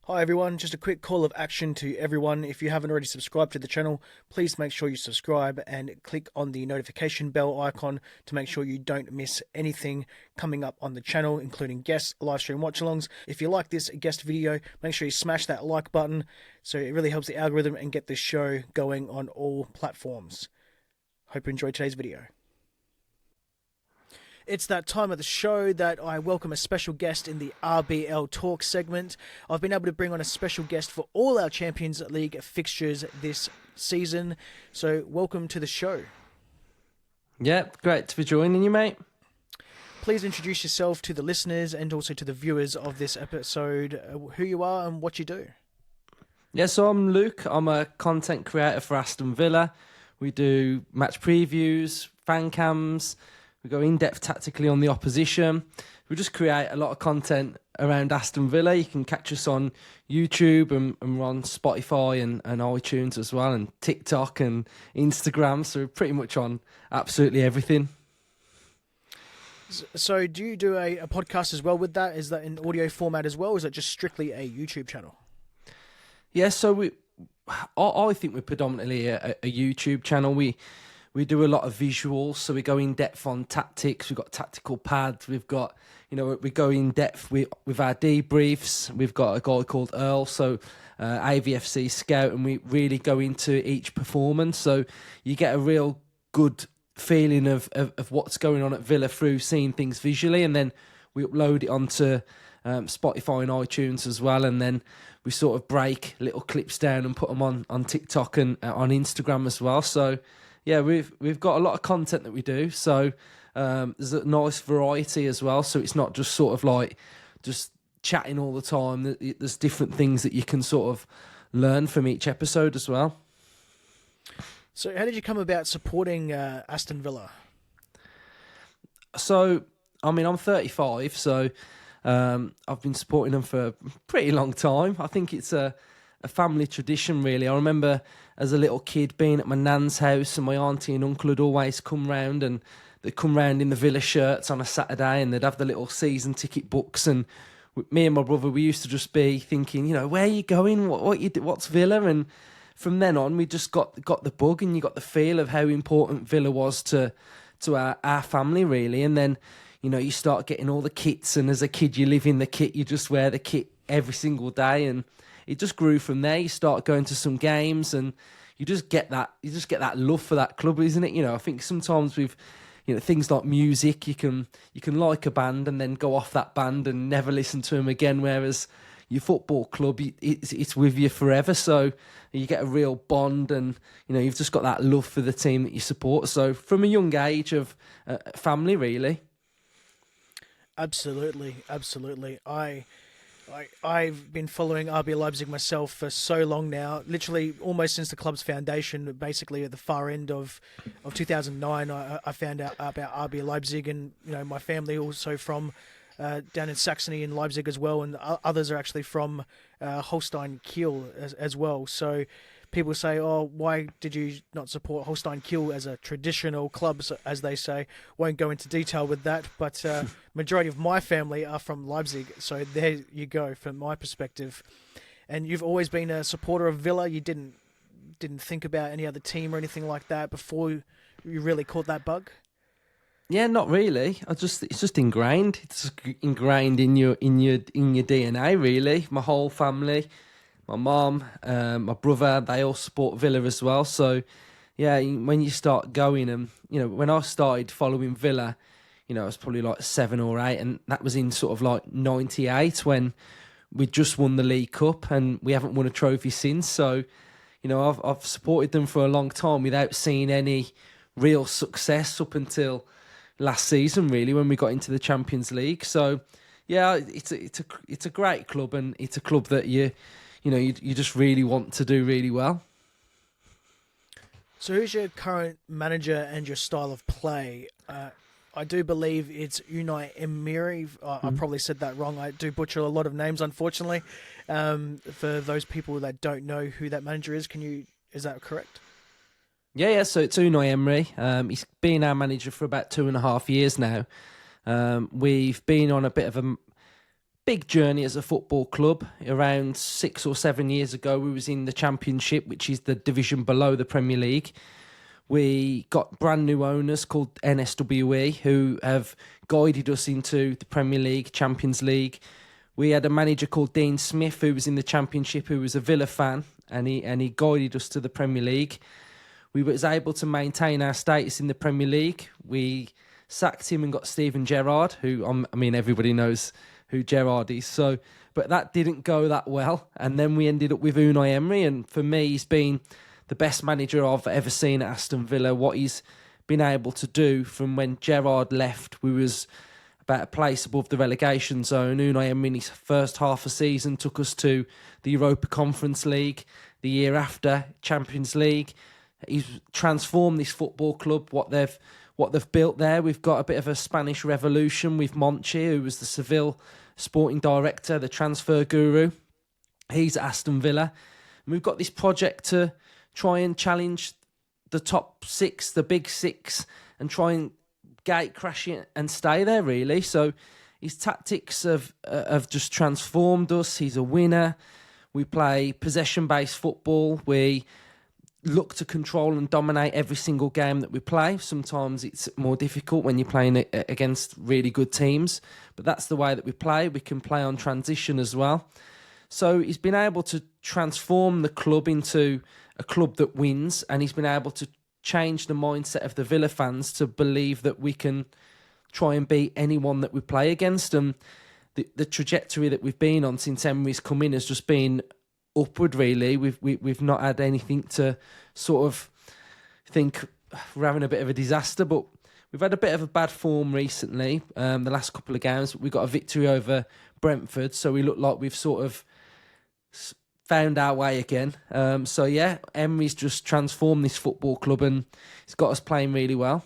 Hi everyone, just a quick call of action to everyone. If you haven't already subscribed to the channel, please make sure you subscribe and click on the notification bell icon to make sure you don't miss anything coming up on the channel, including guests, live stream watch-alongs. If you like this guest video, make sure you smash that like button so it really helps the algorithm and get this show going on all platforms. Hope you enjoyed today's video. It's that time of the show that I welcome a special guest in the RBL Talk segment. I've been able to bring on a special guest for all our Champions League fixtures this season. So welcome to the show. Yeah, great to be joining you, mate. Please introduce yourself to the listeners and also to the viewers of this episode, who you are and what you do. Yeah, so I'm Luke. I'm a content creator for Aston Villa. We do match previews, fan cams. We go in-depth tactically on the opposition. We just create a lot of content around Aston Villa. You can catch us on YouTube and we're on Spotify and iTunes as well, and TikTok and Instagram. So we're pretty much on absolutely everything. So do you do a podcast as well with that? Is that in audio format as well, or is it just strictly a YouTube channel? Yeah, so I think we're predominantly a YouTube channel. We do a lot of visuals, so we go in depth on tactics. We've got tactical pads. We've got, we go in depth with our debriefs. We've got a guy called Earl, so AVFC scout, and we really go into each performance. So you get a real good feeling of what's going on at Villa through seeing things visually, and then we upload it onto Spotify and iTunes as well, and then we sort of break little clips down and put them on TikTok and on Instagram as well. So yeah, we've got a lot of content that we do. So there's a nice variety as well. So it's not just sort of like just chatting all the time. There's different things that you can sort of learn from each episode as well. So how did you come about supporting Aston Villa? So, I mean, I'm 35, so I've been supporting them for a pretty long time. I think it's a family tradition, really. I remember as a little kid being at my nan's house, and my auntie and uncle would always come round, and they'd come round in the Villa shirts on a Saturday, and they'd have the little season ticket books. And me and my brother, we used to just be thinking, where are you going? What's Villa? And from then on, we just got the bug, and you got the feel of how important Villa was to our family, really. And then, you start getting all the kits, and as a kid, you live in the kit. You just wear the kit every single day, and it just grew from there. You start going to some games, and you just get that love for that club, isn't it? I think sometimes with things like music, you can like a band and then go off that band and never listen to them again. Whereas your football club, it's with you forever. So you get a real bond, and you've just got that love for the team that you support. So from a young age of family, really. Absolutely. I've been following RBL Leipzig myself for so long now, literally almost since the club's foundation. Basically at the far end of 2009, I found out about RBL Leipzig, and my family also from down in Saxony and Leipzig as well, and others are actually from Holstein Kiel as well. So people say, oh, why did you not support Holstein Kiel as a traditional club, as they say? Won't go into detail with that, but majority of my family are from Leipzig, so there you go from my perspective. And you've always been a supporter of Villa. You didn't think about any other team or anything like that before you really caught that bug? Yeah, not really. It's just ingrained. It's ingrained in your DNA, really. My whole family, my mum, my brother, they all support Villa as well. So, yeah, when you start going, and when I started following Villa, I was probably like 7 or 8, and that was in sort of like 98 when we just won the League Cup, and we haven't won a trophy since. So, I've supported them for a long time without seeing any real success up until last season, really, when we got into the Champions League. So, yeah, it's a great club, and it's a club that you just really want to do really well. So who's your current manager and your style of play? I do believe it's Unai Emery. I probably said that wrong. I do butcher a lot of names, unfortunately. For those people that don't know who that manager is, is that correct? Yeah, so it's Unai Emery. He's been our manager for about 2.5 years now. We've been on a bit of a big journey as a football club. Around 6 or 7 years ago, we was in the Championship, which is the division below the Premier League. We got brand new owners called NSWE who have guided us into the Premier League, Champions League. We had a manager called Dean Smith who was in the Championship, who was a Villa fan, and he guided us to the Premier League. We was able to maintain our status in the Premier League. We sacked him and got Steven Gerrard, who, I mean, everybody knows who Gerrard is. So, but that didn't go that well. And then we ended up with Unai Emery. And for me, he's been the best manager I've ever seen at Aston Villa. What he's been able to do from when Gerrard left, we was about a place above the relegation zone. Unai Emery in his first half of season took us to the Europa Conference League. The year after, Champions League. He's transformed this football club, what they've built there. We've got a bit of a Spanish revolution with Monchi, who was the Seville sporting director, the transfer guru. He's at Aston Villa. And we've got this project to try and challenge the top six, the big six, and try and gate crash it and stay there, really. So his tactics have just transformed us. He's a winner. We play possession-based football. We look to control and dominate every single game that we play. Sometimes it's more difficult when you're playing against really good teams, but that's the way that we play. We can play on transition as well. So he's been able to transform the club into a club that wins, and he's been able to change the mindset of the Villa fans to believe that we can try and beat anyone that we play against. And the trajectory that we've been on since Emery's come in has just been upward, really. We've not had anything to sort of think we're having a bit of a disaster, but we've had a bit of a bad form recently. The last couple of games, we got a victory over Brentford, so we look like we've sort of found our way again. So yeah, Emery's just transformed this football club, and he's got us playing really well.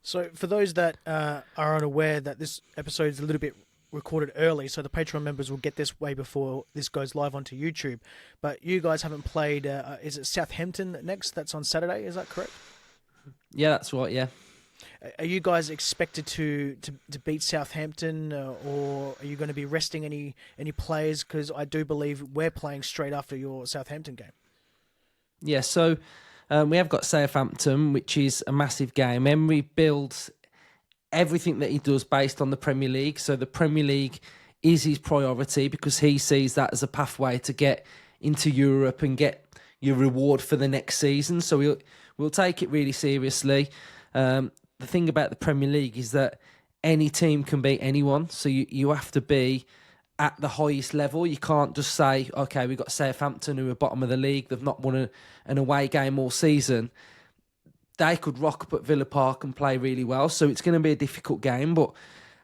So for those that are unaware, that this episode is a little bit recorded early, so the Patreon members will get this way before this goes live onto YouTube. But you guys haven't played, is it Southampton next? That's on Saturday, is that correct? Yeah, that's right, yeah. Are you guys expected to beat Southampton, or are you going to be resting any players? Because I do believe we're playing straight after your Southampton game. Yeah, so we have got Southampton, which is a massive game. Emery builds everything that he does based on the Premier League. So the Premier League is his priority because he sees that as a pathway to get into Europe and get your reward for the next season. So we'll take it really seriously. The thing about the Premier League is that any team can beat anyone. So you have to be at the highest level. You can't just say, okay, we've got Southampton who are bottom of the league. They've not won an away game all season. They could rock up at Villa Park and play really well. So it's going to be a difficult game. But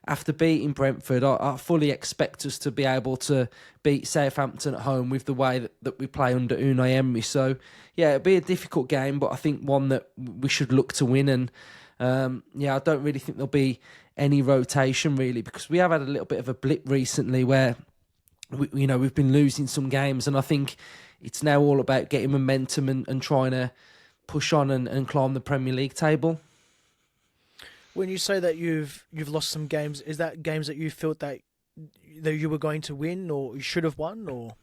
after beating Brentford, I fully expect us to be able to beat Southampton at home with the way that we play under Unai Emery. So, yeah, it'll be a difficult game, but I think one that we should look to win. And, I don't really think there'll be any rotation, really, because we have had a little bit of a blip recently where, we've been losing some games. And I think it's now all about getting momentum and trying to push on and climb the Premier League table. When you say that you've lost some games, is that games that you felt that you were going to win or you should have won? Or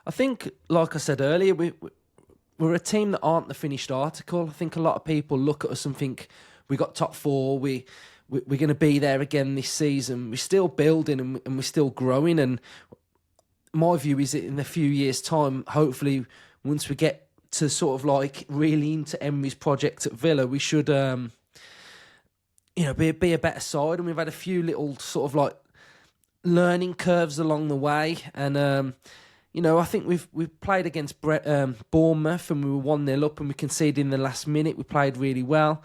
I think, like I said earlier, we're a team that aren't the finished article. I think a lot of people look at us and think we got top four, we're going to be there again this season. We're still building and we're still growing. And my view is that in a few years' time, hopefully, once we get to sort of like really into Emery's project at Villa, we should be a better side. And we've had a few little sort of like learning curves along the way. And I think we've played against Bournemouth and we were 1-0 up and we conceded in the last minute. We played really well.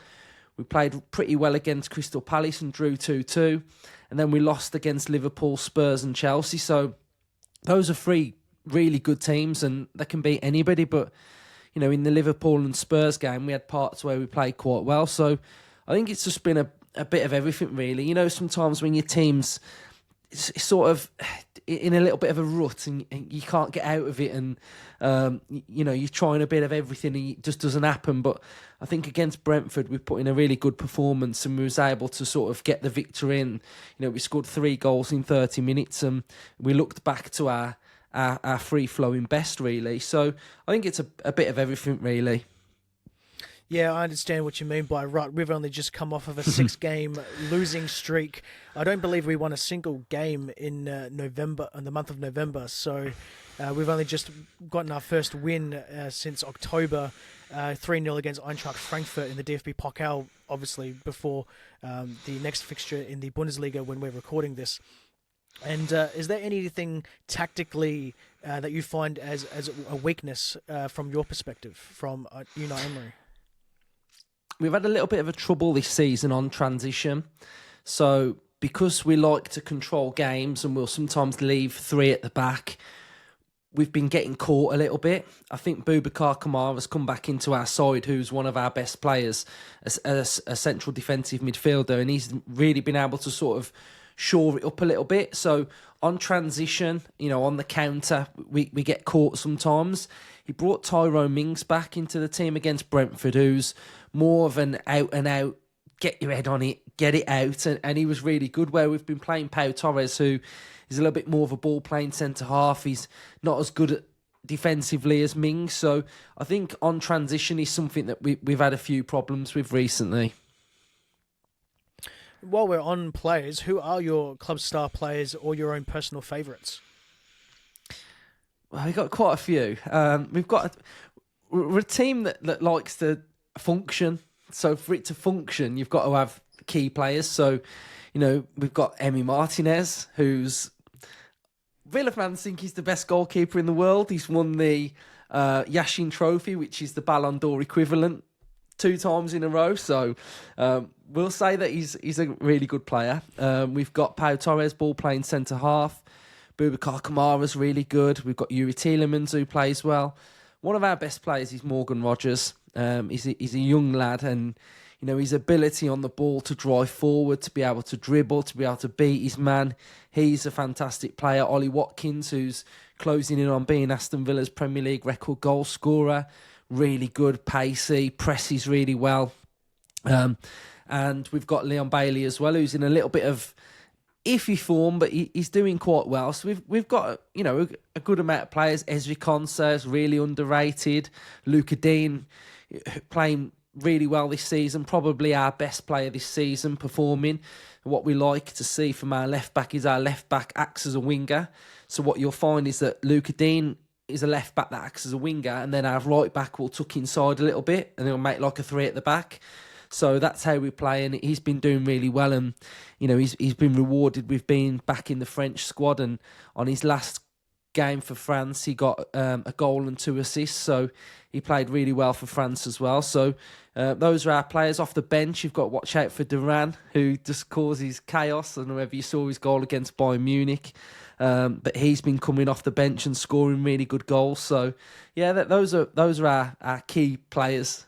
We played pretty well against Crystal Palace and drew 2-2. And then we lost against Liverpool, Spurs and Chelsea. So those are three really good teams and they can beat anybody. But in the Liverpool and Spurs game, we had parts where we played quite well. So I think it's just been a bit of everything, really. Sometimes when your teams, it's sort of, in a little bit of a rut and you can't get out of it, and you're trying a bit of everything and it just doesn't happen. But I think against Brentford we put in a really good performance and we was able to sort of get the victory in. We scored 3 goals in 30 minutes and we looked back to our free-flowing best, really. So I think it's a bit of everything, really. Yeah, I understand what you mean by rut. We've only just come off of a 6-game losing streak. I don't believe we won a single game in November, in the month of November. So we've only just gotten our first win since October, 3-0 against Eintracht Frankfurt in the DFB Pokal, obviously before the next fixture in the Bundesliga when we're recording this. And is there anything tactically that you find as a weakness from your perspective, from Unai Emery? We've had a little bit of a trouble this season on transition. So because we like to control games and we'll sometimes leave 3 at the back, we've been getting caught a little bit. I think Boubacar Kamara has come back into our side, who's one of our best players, a central defensive midfielder, and he's really been able to sort of shore it up a little bit. So on transition, on the counter, we get caught sometimes. He brought Tyrone Mings back into the team against Brentford, who's more of an out-and-out, get your head on it, get it out, and he was really good, where we've been playing Pau Torres, who is a little bit more of a ball-playing centre-half. He's not as good at defensively as Mings, so I think on transition is something that we've had a few problems with recently. While we're on players, who are your club star players or your own personal favourites? Well, we've got quite a few. We're a team that likes to function. So for it to function, you've got to have key players. So, we've got Emi Martinez, who's Villa fans think he's the best goalkeeper in the world. He's won the Yashin Trophy, which is the Ballon d'Or equivalent, 2 times in a row. So we'll say that he's a really good player. We've got Pau Torres, ball-playing centre-half. Boubacar Kamara's really good. We've got Yuri Tielemans, who plays well. One of our best players is Morgan Rogers. He's a young lad, and his ability on the ball to drive forward, to be able to dribble, to be able to beat his man. He's a fantastic player. Ollie Watkins, who's closing in on being Aston Villa's Premier League record goal scorer. Really good, pacey, presses really well. And we've got Leon Bailey as well, who's in a little bit of iffy form, but he's doing quite well. So we've got a good amount of players. Ezri Konsa is really underrated. Luca Dean playing really well this season, probably our best player this season, performing. What we like to see from our left back is our left back acts as a winger. So what you'll find is that Luca Dean is a left back that acts as a winger, and then our right back will tuck inside a little bit and he'll make like a 3 at the back. So that's how we play, and he's been doing really well. And he's been rewarded with being back in the French squad. And on his last game for France, he got a goal and 2 assists. So he played really well for France as well. So those are our players. Off the bench, you've got to watch out for Duran, who just causes chaos. I don't know whether you saw his goal against Bayern Munich. But he's been coming off the bench and scoring really good goals. So yeah, those are our key players.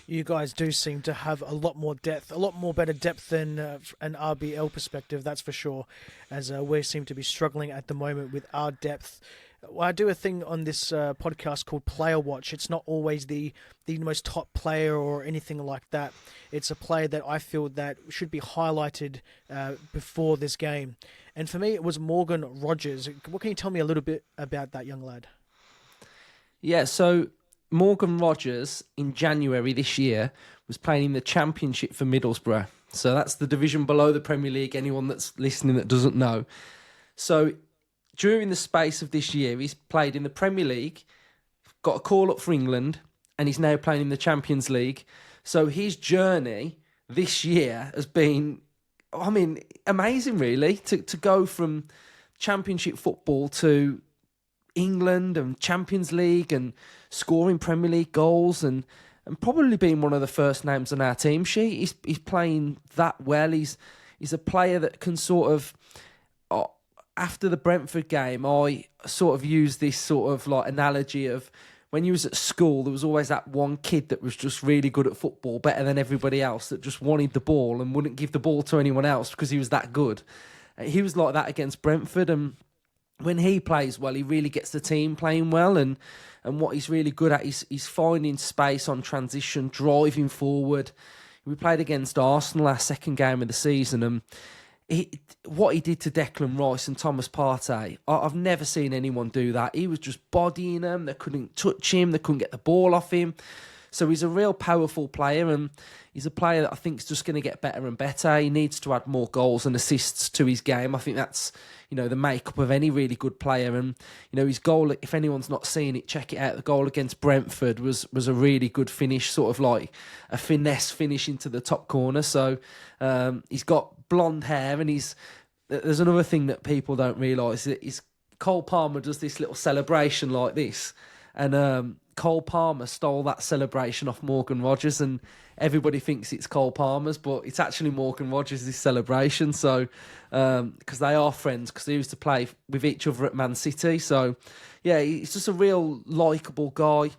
You guys do seem to have a lot more depth, a lot more better depth than an RBL perspective, that's for sure, as we seem to be struggling at the moment with our depth. I do a thing on this podcast called Player Watch. It's not always the most top player or anything like that. It's a player that I feel that should be highlighted before this game. And for me, it was Morgan Rogers. What can you tell me a little bit about that young lad? Yeah, so Morgan Rogers in January this year was playing in the Championship for Middlesbrough. So that's the division below the Premier League, anyone that's listening that doesn't know. So during the space of this year, he's played in the Premier League, got a call up for England, and he's now playing in the Champions League. So his journey this year has been, amazing, really, to go from Championship football to England and Champions League and scoring Premier League goals and probably being one of the first names on our team sheet. He's playing that well. He's a player that can sort of, after the Brentford game, I sort of used this sort of like analogy of when you was at school, there was always that one kid that was just really good at football, better than everybody else, that just wanted the ball and wouldn't give the ball to anyone else because he was that good. He was like that against Brentford, and when he plays well, he really gets the team playing well, and what he's really good at is finding space on transition, driving forward. We played against Arsenal our second game of the season, and what he did to Declan Rice and Thomas Partey, I've never seen anyone do that. He was just bodying them. They couldn't touch him. They couldn't get the ball off him. So he's a real powerful player, and he's a player that I think is just going to get better and better. He needs to add more goals and assists to his game. I think that's, the makeup of any really good player. And, his goal, if anyone's not seen it, check it out. The goal against Brentford was a really good finish, sort of like a finesse finish into the top corner. So he's got blonde hair, and there's another thing that people don't realise, is Cole Palmer does this little celebration like this. And Cole Palmer stole that celebration off Morgan Rogers, and everybody thinks it's Cole Palmer's, but it's actually Morgan Rogers' celebration. So, because they are friends, because they used to play with each other at Man City. So, yeah, he's just a real likeable guy.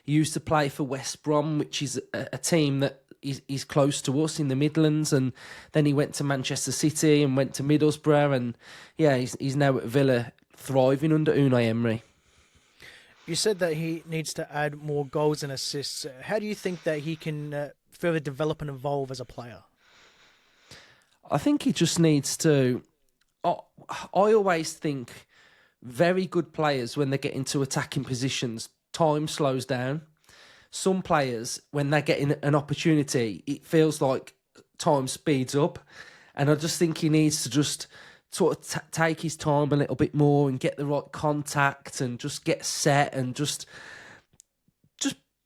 He used to play for West Brom, which is a team that is close to us in the Midlands, and then he went to Manchester City and went to Middlesbrough, and yeah, he's now at Villa, thriving under Unai Emery. You said that he needs to add more goals and assists. How do you think that he can further develop and evolve as a player? I think he just needs to... I always think very good players, when they get into attacking positions, time slows down. Some players, when they get in an opportunity, it feels like time speeds up. And I just think he needs to just sort of take his time a little bit more and get the right contact and just get set and just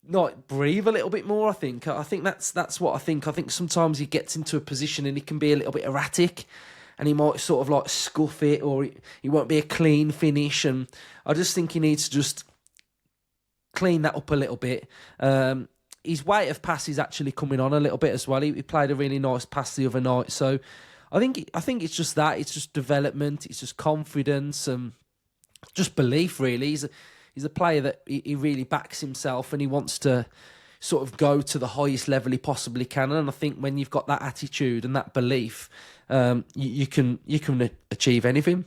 like breathe a little bit more. I think that's what I think. I think sometimes he gets into a position and he can be a little bit erratic, and he might sort of like scuff it, or he won't be a clean finish. And I just think he needs to just clean that up a little bit. His weight of pass is actually coming on a little bit as well. He played a really nice pass the other night, so I think it's just that. It's just development. It's just confidence and just belief, really. He's a player that he really backs himself, and he wants to sort of go to the highest level he possibly can. And I think when you've got that attitude and that belief, you can achieve anything.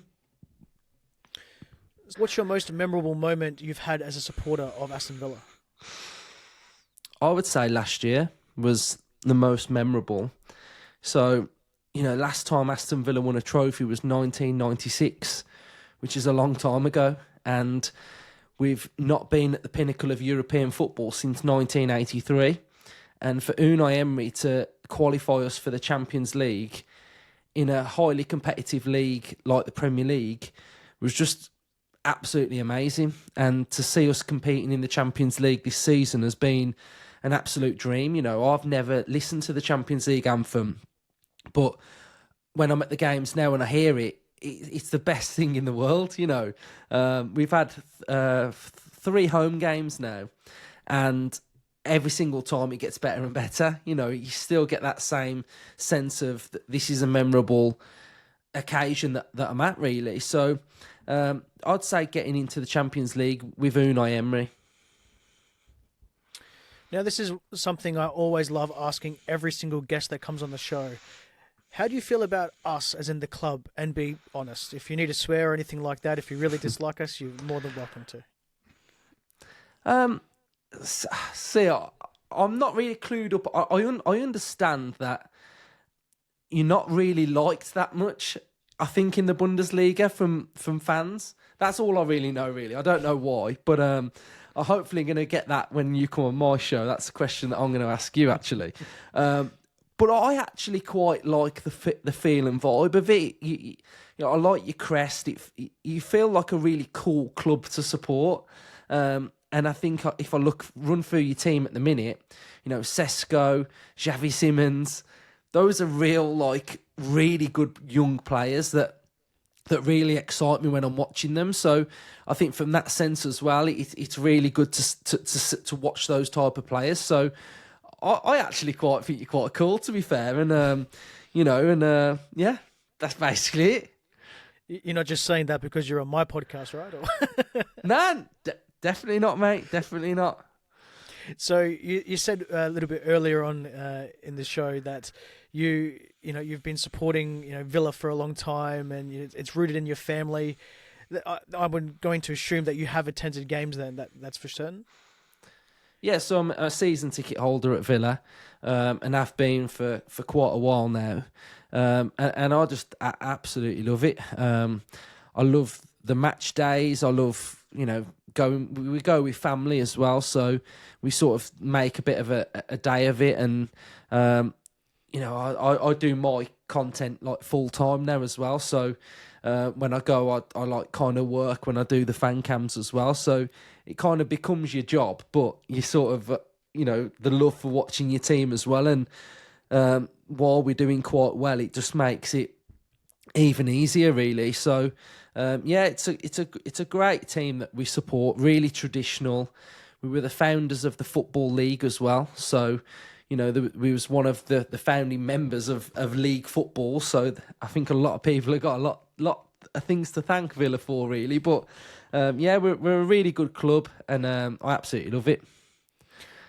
What's your most memorable moment you've had as a supporter of Aston Villa? I would say last year was the most memorable. So, last time Aston Villa won a trophy was 1996, which is a long time ago. And we've not been at the pinnacle of European football since 1983. And for Unai Emery to qualify us for the Champions League in a highly competitive league like the Premier League was just absolutely amazing. And to see us competing in the Champions League this season has been an absolute dream. I've never listened to the Champions League anthem, but when I'm at the games now and I hear it, it's the best thing in the world. We've had 3 home games now, and every single time it gets better and better. You still get that same sense of this is a memorable occasion that I'm at, really. So I'd say getting into the Champions League with Unai Emery. Now, this is something I always love asking every single guest that comes on the show. How do you feel about us, as in the club? And be honest. If you need to swear or anything like that, if you really dislike us, you're more than welcome to. See, I'm not really clued up. I understand that you're not really liked that much, I think, in the Bundesliga from fans. That's all I really know, really. I don't know why, but I'm hopefully going to get that when you come on my show. That's a question that I'm going to ask you, actually. But I actually quite like the feel and vibe of it. I like your crest. You feel like a really cool club to support. And I think if I run through your team at the minute, Sesko, Xavi Simons, those are really good young players that really excite me when I'm watching them. So I think from that sense as well, it's really good to watch those type of players. So I actually quite think you're quite cool, to be fair. And, yeah, that's basically it. You're not just saying that because you're on my podcast, right? No, definitely not, mate. Definitely not. So you said a little bit earlier on in the show that you you've been supporting Villa for a long time, and it's rooted in your family. I'm going to assume that you have attended games then. That's for certain. Yeah, so I'm a season ticket holder at Villa, and have been for quite a while now, and I absolutely love it. I love the match days. I love going. We go with family as well, so we sort of make a bit of a day of it, and I do my content like full time now as well. So when I go, I like kind of work when I do the fan cams as well. So it kind of becomes your job, but you sort of the love for watching your team as well. And while we're doing quite well, it just makes it even easier, really. So it's a great team that we support. Really traditional. We were the founders of the Football League as well. So we was one of the founding members of league football. So I think a lot of people have got a lot of things to thank Villa for, really. But we're a really good club, and I absolutely love it.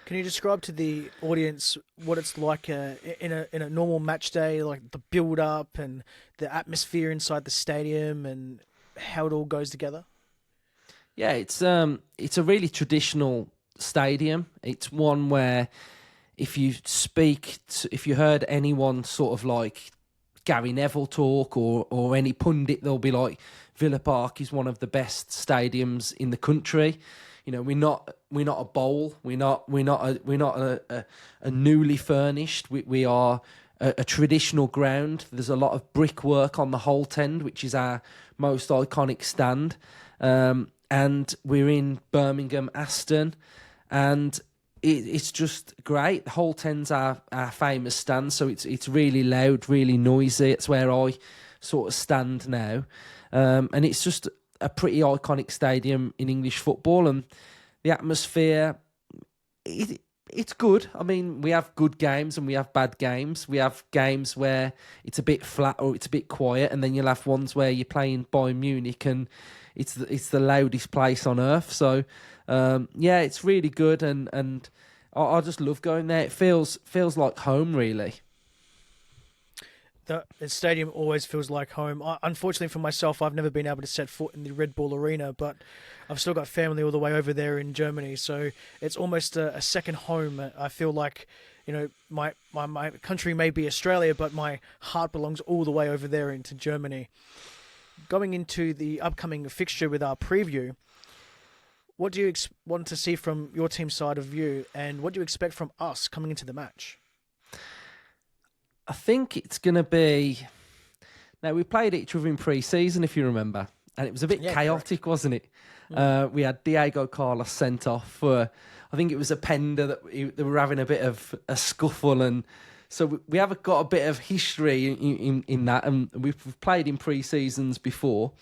Can you describe to the audience what it's like in a normal match day, like the build up and the atmosphere inside the stadium, and how it all goes together? Yeah, it's a really traditional stadium. It's one where if you heard anyone sort of like Gary Neville talk or any pundit, they'll be like, Villa Park is one of the best stadiums in the country. We're not a bowl. We're not a newly furnished. We are a traditional ground. There's a lot of brickwork on the Holt End, which is our most iconic stand. And we're in Birmingham, Aston, and it's just great. The Holt End's our famous stand, so it's really loud, really noisy. It's where I sort of stand now, and it's just a pretty iconic stadium in English football, and the atmosphere, it's good. I mean, we have good games and we have bad games. We have games where it's a bit flat or it's a bit quiet, and then you'll have ones where you're playing Bayern Munich and it's the loudest place on earth. So, it's really good, and I just love going there. It feels like home, really. The stadium always feels like home. Unfortunately for myself, I've never been able to set foot in the Red Bull Arena, but I've still got family all the way over there in Germany, so it's almost a second home. I feel like, my country may be Australia, but my heart belongs all the way over there into Germany. Going into the upcoming fixture with our preview, what do you want to see from your team's side of view, and what do you expect from us coming into the match? I think it's going to be... Now, we played each other in pre-season, if you remember, and it was a bit chaotic, correct, wasn't it? Mm. We had Diego Carlos sent off for, I think it was a Pender that they were having a bit of a scuffle, and so we have got a bit of history in that, and we've played in pre-seasons before.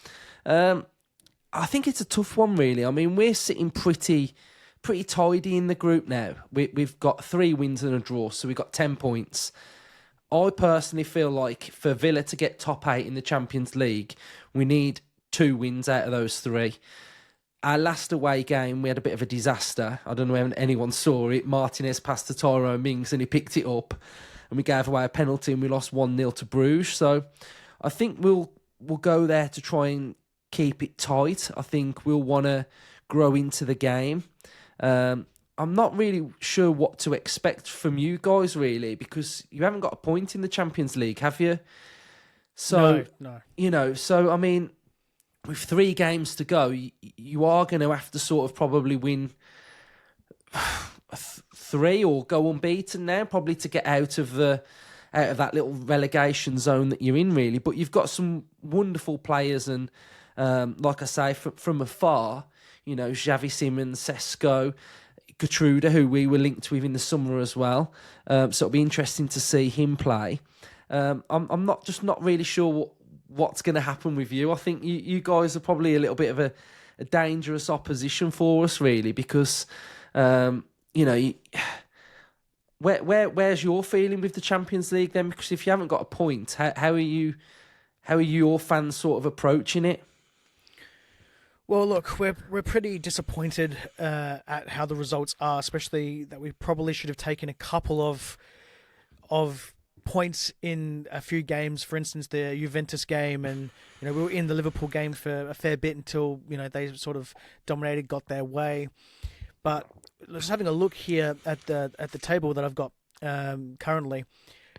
I think it's a tough one, really. I mean, we're sitting pretty tidy in the group now. We've got 3 wins and a draw, so we've got 10 points. I personally feel like for Villa to get top 8 in the Champions League, we need 2 wins out of those 3. Our last away game, we had a bit of a disaster. I don't know if anyone saw it. Martinez passed to Tyrone Mings and he picked it up, and we gave away a penalty and we lost 1-0 to Bruges. So I think we'll go there to try and keep it tight. I think we'll want to grow into the game. I'm not really sure what to expect from you guys, really, because you haven't got a point in the Champions League, have you? So, no. So, I mean, with 3 games to go, you are going to have to sort of probably win 3 or go unbeaten now, probably to get out of that little relegation zone that you're in, really. But you've got some wonderful players, and like I say, from afar, Xavi Simons, Sesko, Gertruda, who we were linked with in the summer as well. So it'll be interesting to see him play. I'm not really sure what's going to happen with you. I think you guys are probably a little bit of a dangerous opposition for us, really, because where's your feeling with the Champions League then? Because if you haven't got a point, how are your fans sort of approaching it? Well, look, we're pretty disappointed at how the results are, especially that we probably should have taken a couple of points in a few games. For instance, the Juventus game, and we were in the Liverpool game for a fair bit until they sort of dominated, got their way. But just having a look here at the table that I've got currently,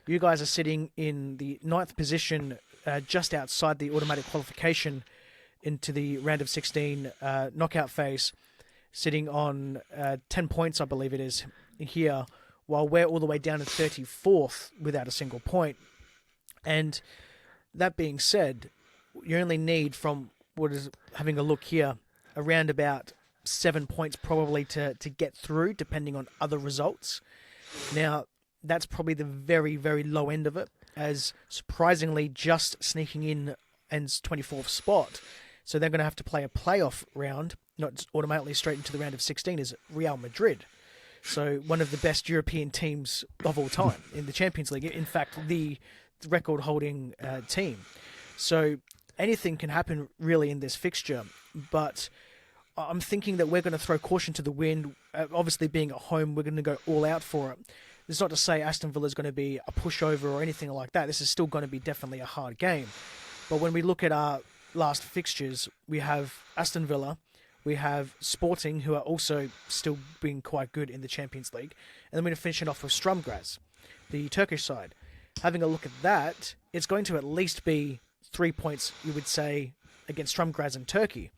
you guys are sitting in the 9th position, just outside the automatic qualification into the round of 16 knockout phase, sitting on 10 points, I believe it is, here, while we're all the way down to 34th without a single point. And that being said, you only need, from what is having a look here, around about 7 points probably to get through, depending on other results. Now, that's probably the very, very low end of it, as surprisingly just sneaking in ends 24th spot. So they're going to have to play a playoff round, not automatically straight into the round of 16, is Real Madrid. So one of the best European teams of all time in the Champions League. In fact, the record-holding team. So anything can happen really in this fixture. But I'm thinking that we're going to throw caution to the wind. Obviously, being at home, we're going to go all out for it. It's not to say Aston Villa is going to be a pushover or anything like that. This is still going to be definitely a hard game. But when we look at our last fixtures, we have Aston Villa, we have Sporting, who are also still being quite good in the Champions League, and then we're going to finish it off with Sturm Graz, the Turkish side. Having a look at that, it's going to at least be 3 points, you would say, against Sturm Graz and Turkey.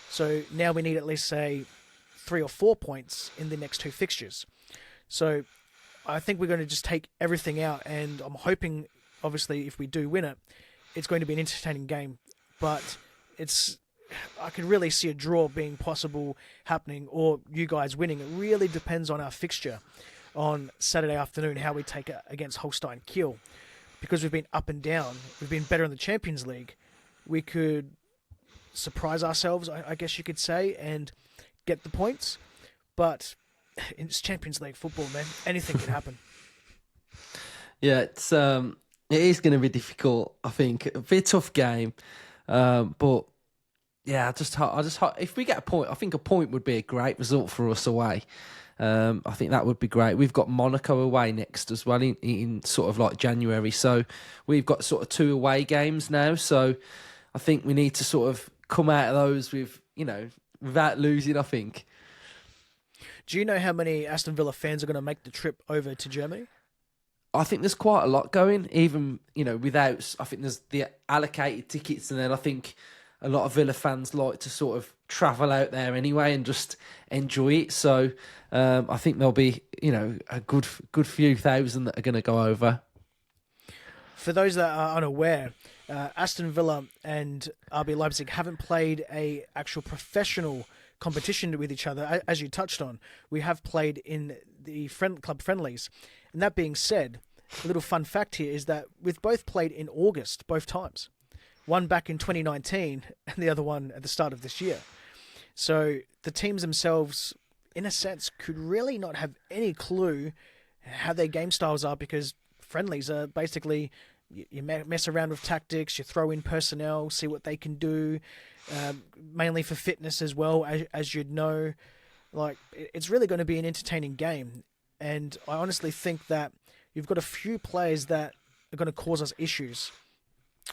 So now we need at least, say, 3 or 4 points in the next two fixtures. So I think we're going to just take everything out, and I'm hoping, obviously, if we do win it, it's going to be an entertaining game. But I could really see a draw being possible happening, or you guys winning. It really depends on our fixture on Saturday afternoon, how we take it against Holstein Kiel. Because we've been up and down, we've been better in the Champions League, we could surprise ourselves, I guess you could say, and get the points. But it's Champions League football, man. Anything can happen. Yeah, it is going to be difficult, I think. It'll be a tough game. But yeah, I just if we get a point, I think a point would be a great result for us away. I think that would be great. We've got Monaco away next as well in sort of like January. So we've got sort of 2 away games now. So I think we need to sort of come out of those without losing, I think. Do you know how many Aston Villa fans are going to make the trip over to Germany? I think there's quite a lot going, even, without, I think there's the allocated tickets, and then I think a lot of Villa fans like to sort of travel out there anyway and just enjoy it. So I think there'll be, a good few thousand that are going to go over. For those that are unaware, Aston Villa and RB Leipzig haven't played a actual professional competition with each other, as you touched on. We have played in the club friendlies. And that being said, a little fun fact here is that we've both played in August, both times. One back in 2019 and the other one at the start of this year. So the teams themselves, in a sense, could really not have any clue how their game styles are, because friendlies are basically, you mess around with tactics, you throw in personnel, see what they can do, mainly for fitness as well, as you'd know. Like, it's really going to be an entertaining game. And I honestly think that you've got a few players that are going to cause us issues.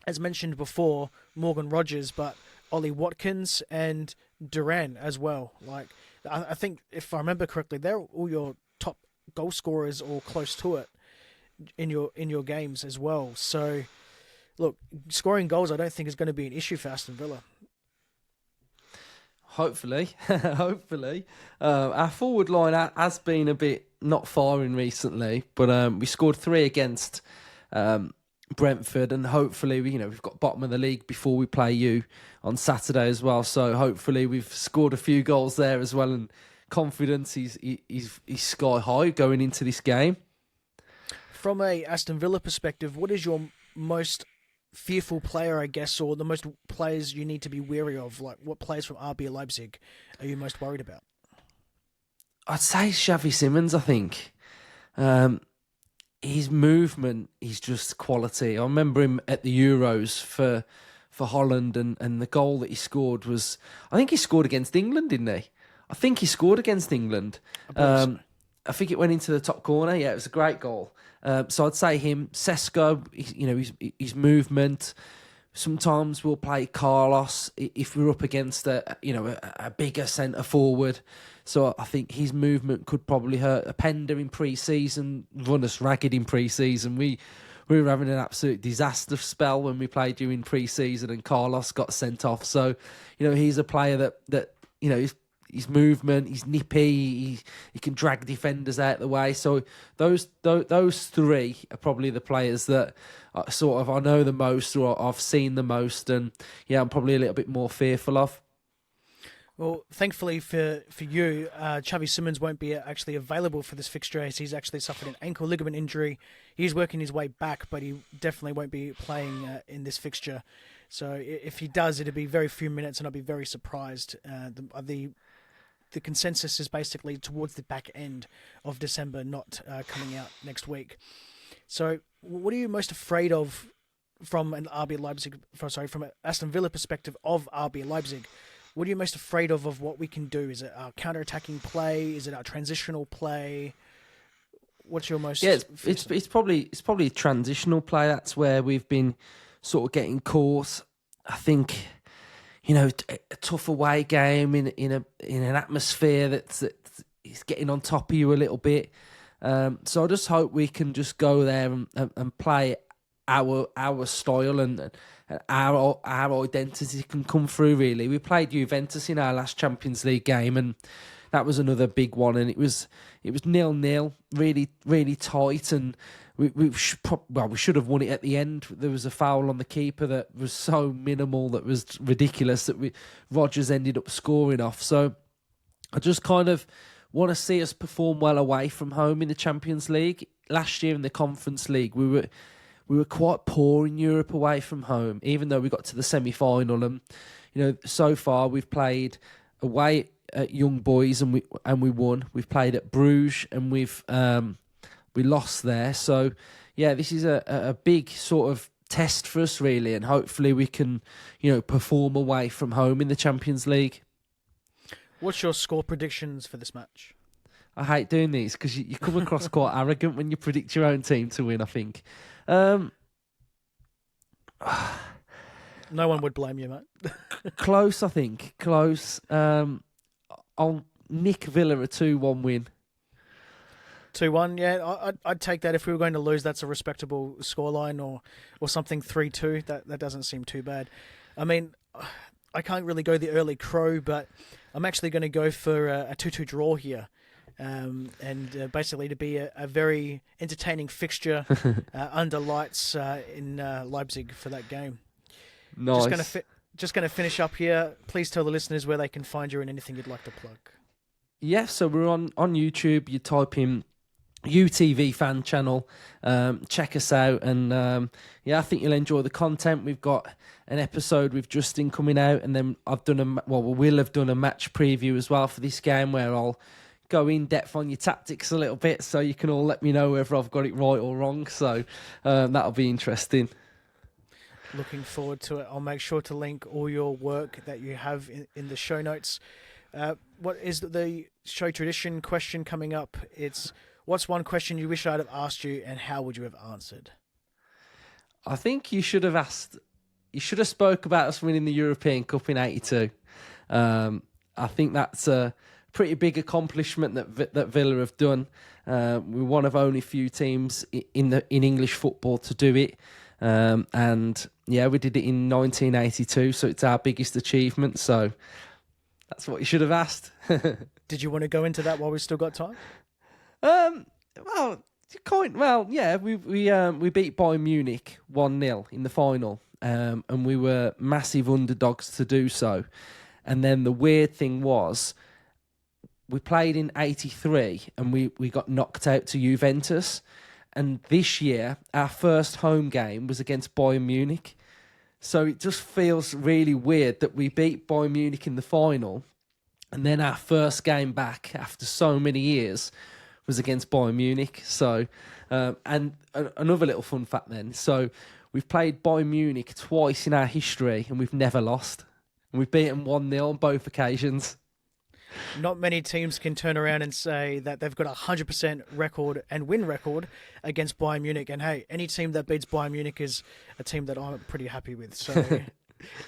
As mentioned before, Morgan Rogers, but Ollie Watkins and Duran as well. Like, I think, if I remember correctly, they're all your top goal scorers or close to it in your games as well. So, look, scoring goals I don't think is going to be an issue for Aston Villa. Hopefully. Our forward line has been a bit not firing recently, but we scored 3 against Brentford, and hopefully we've got bottom of the league before we play you on Saturday as well. So hopefully we've scored a few goals there as well, and confidence is sky high going into this game. From a Aston Villa perspective, what is your most fearful player, I guess, or the most players you need to be wary of? Like, what players from RB Leipzig are you most worried about? I'd say Xavi Simons, I think. His movement is just quality. I remember him at the Euros for Holland, and the goal that he scored was, I think he scored against England, didn't he? I think he scored against England. I think it went into the top corner. Yeah, it was a great goal. So I'd say him. Sesko, his movement. Sometimes we'll play Carlos if we're up against a bigger centre forward. So I think his movement could probably hurt. Openda in pre-season run us ragged in pre-season. We were having an absolute disaster spell when we played during pre-season, and Carlos got sent off. So he's a player that his movement, he's nippy, he can drag defenders out of the way. So those three are probably the players that I know the most, or I've seen the most, and I'm probably a little bit more fearful of. Well, thankfully for you, Xavi Simons won't be actually available for this fixture, as he's actually suffered an ankle ligament injury. He's working his way back, but he definitely won't be playing in this fixture. So if he does, it'll be very few minutes, and I'll be very surprised. The consensus is basically towards the back end of December, not coming out next week. So what are you most afraid of from an from an Aston Villa perspective of RB Leipzig? What are you most afraid of what we can do? Is it our counter-attacking play? Is it our transitional play? What's your most... Yeah, it's probably transitional play. That's where we've been sort of getting caught. I think... a tough away game in an atmosphere that's getting on top of you a little bit. So I just hope we can just go there and play our style, and our identity can come through. Really, we played Juventus in our last Champions League game, and that was another big one. And it was 0-0, really really tight, and we should have won it at the end. There was a foul on the keeper that was so minimal, that was ridiculous, that Rodgers ended up scoring off. So I just kind of want to see us perform well away from home in the Champions League. Last year in the Conference League, we were quite poor in Europe away from home, even though we got to the semi-final. And so far we've played away at Young Boys and we won. We've played at Bruges and we lost there. So, this is a big sort of test for us, really, and hopefully we can, perform away from home in the Champions League. What's your score predictions for this match? I hate doing these because you come across quite arrogant when you predict your own team to win, I think. No one would blame you, mate. Close, I think. Close. I'll nick Villa a 2-1 win. 2-1, yeah, I'd take that. If we were going to lose, that's a respectable scoreline, or something 3-2. That doesn't seem too bad. I mean, I can't really go the early crow, but I'm actually going to go for a 2-2 draw here, and basically to be a very entertaining fixture under lights in Leipzig for that game. Nice. Just going to finish up here. Please tell the listeners where they can find you and anything you'd like to plug. Yeah, so we're on YouTube. You type in UTV fan channel, check us out, and I think you'll enjoy the content. We've got an episode with Justin coming out, and then we will have done a match preview as well for this game, where I'll go in depth on your tactics a little bit, so you can all let me know whether I've got it right or wrong. So that'll be interesting. Looking forward to it. I'll make sure to link all your work that you have in the show notes. What is the show tradition question coming up? It's, what's one question you wish I'd have asked you, and how would you have answered? I think you should have spoke about us winning the European Cup in '82. I think that's a pretty big accomplishment that Villa have done. We're one of only few teams in English football to do it. We did it in 1982, so it's our biggest achievement. So that's what you should have asked. Did you want to go into that while we've still got time? We beat Bayern Munich 1-0 in the final, and we were massive underdogs to do so. And then the weird thing was, we played in '83 and we got knocked out to Juventus. And this year, our first home game was against Bayern Munich. So it just feels really weird that we beat Bayern Munich in the final, and then our first game back after so many years was against Bayern Munich. So, and another little fun fact then. So we've played Bayern Munich twice in our history, and we've never lost. And we've beaten 1-0 on both occasions. Not many teams can turn around and say that they've got a 100% record and win record against Bayern Munich. And hey, any team that beats Bayern Munich is a team that I'm pretty happy with. So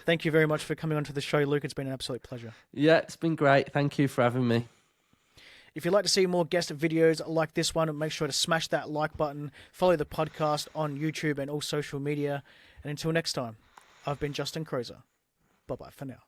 thank you very much for coming onto the show, Luke. It's been an absolute pleasure. Yeah, it's been great. Thank you for having me. If you'd like to see more guest videos like this one, make sure to smash that like button, follow the podcast on YouTube and all social media. And until next time, I've been Justin Crozer. Bye-bye for now.